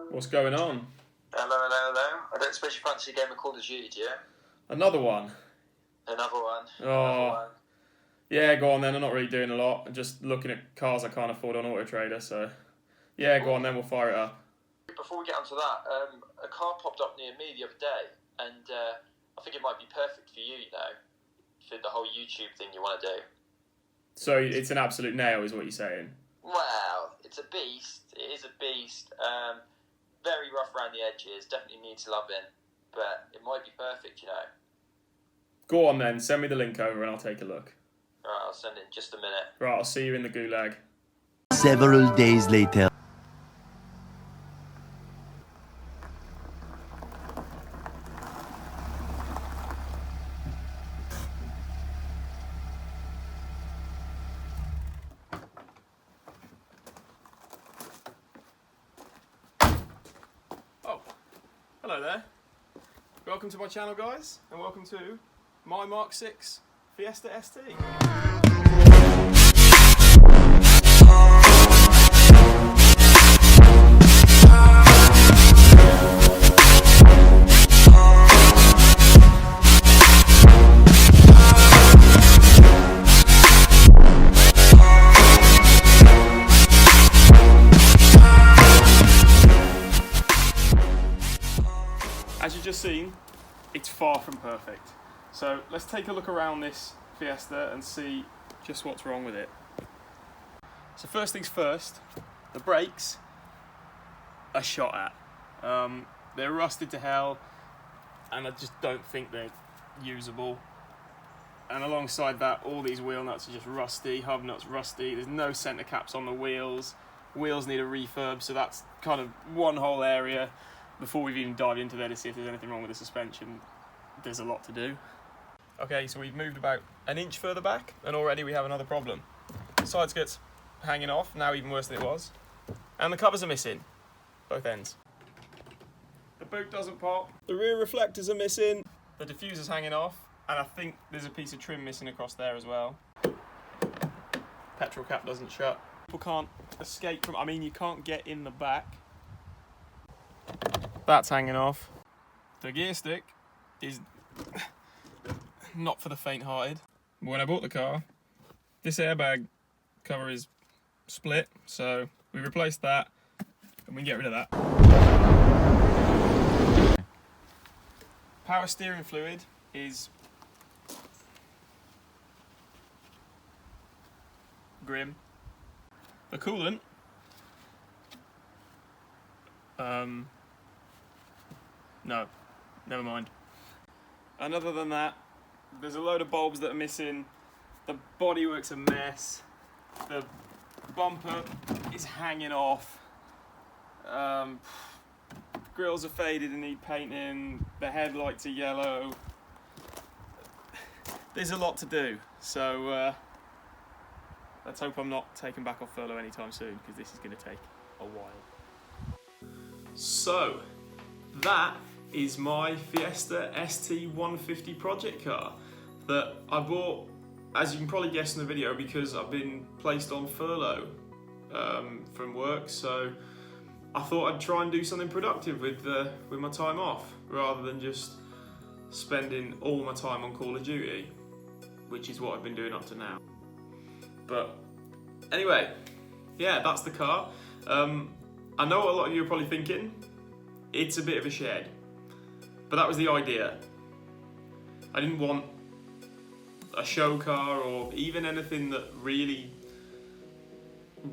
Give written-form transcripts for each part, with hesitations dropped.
What's going on? Hello. I don't suppose you fancy a game of Call of Duty, do you? Another one? Another one. Yeah, go on then. I'm not really doing a lot. I'm just looking at cars I can't afford on Auto Trader, so... Yeah, go on then, we'll fire it up. Before we get onto that, a car popped up near me the other day, and I think it might be perfect for you, for the whole YouTube thing you want to do. So it's an absolute nail, is what you're saying? Well, it's a beast. It is a beast. Very rough around the edges, definitely needs loving, but it might be perfect, Go on then, send me the link over and I'll take a look. Alright, I'll send it in just a minute. Right, I'll see you in the gulag. Several days later. Oh, hello there. Welcome to my channel, guys, and welcome to my Mark 6 Fiesta ST. As you've just seen, it's far from perfect. So let's take a look around this Fiesta and see just what's wrong with it. So first things first, the brakes are shot at. They're rusted to hell, and I just don't think they're usable. And alongside that, all these wheel nuts are just rusty, hub nuts rusty, there's no centre caps on the wheels. Wheels need a refurb, so that's kind of one whole area. Before we've even dived into there to see if there's anything wrong with the suspension, there's a lot to do. Okay, so we've moved about an inch further back, and already we have another problem. Side skirt's hanging off, now even worse than it was. And the covers are missing, both ends. The boot doesn't pop, the rear reflectors are missing, the diffuser's hanging off, and I think there's a piece of trim missing across there as well. Petrol cap doesn't shut. People can't escape from, you can't get in the back. That's hanging off. The gear stick is not for the faint-hearted. When I bought the car, this airbag cover is split, so we replaced that and we can get rid of that. Power steering fluid is grim. The coolant no, never mind. And other than that, there's a load of bulbs that are missing, the bodywork's a mess, the bumper is hanging off, grills are faded and need painting, the headlights are yellow. There's a lot to do, so let's hope I'm not taken back off furlough anytime soon, because this is going to take a while. So, that is my Fiesta ST150 project car that I bought, as you can probably guess in the video, because I've been placed on furlough from work, so I thought I'd try and do something productive with my time off, rather than just spending all my time on Call of Duty, which is what I've been doing up to now. But anyway, yeah, that's the car. I know what a lot of you are probably thinking, it's a bit of a shed. But that was the idea. I didn't want a show car or even anything that really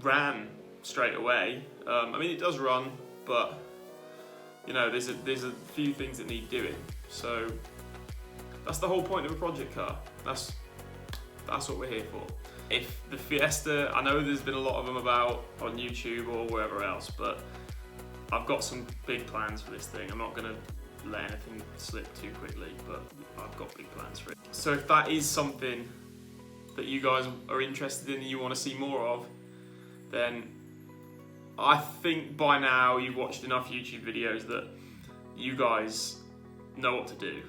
ran straight away. It does run, but there's a few things that need doing. So that's the whole point of a project car. That's what we're here for. If the Fiesta, I know there's been a lot of them about on YouTube or wherever else, but I've got some big plans for this thing. I'm not gonna let anything slip too quickly, but I've got big plans for it. So if that is something that you guys are interested in and you want to see more of, then I think by now you've watched enough YouTube videos that you guys know what to do.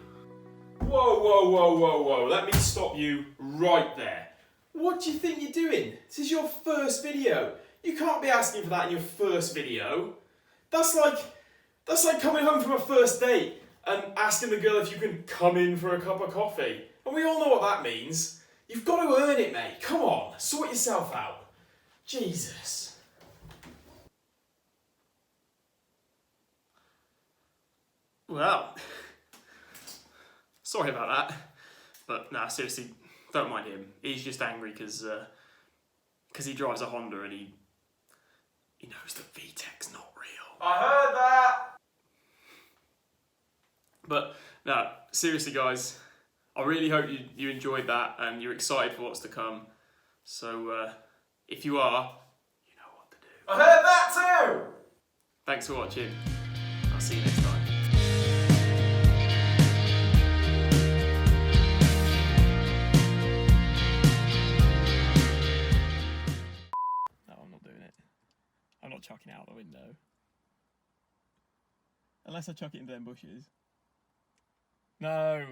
Whoa, let me stop you right there. What do you think you're doing? This is your first video. You can't be asking for that in your first video. That's like coming home from a first date and asking the girl if you can come in for a cup of coffee. And we all know what that means. You've got to earn it, mate. Come on, sort yourself out. Jesus. Well, sorry about that. But nah, seriously, don't mind him. He's just angry because he drives a Honda and he knows that VTEC's not real. I heard that! But no, seriously guys, I really hope you enjoyed that and you're excited for what's to come. So if you are, you know what to do. I heard that too! Thanks for watching. I'll see you next time. No, I'm not doing it. I'm not chucking it out the window. Unless I chuck it into them bushes. No.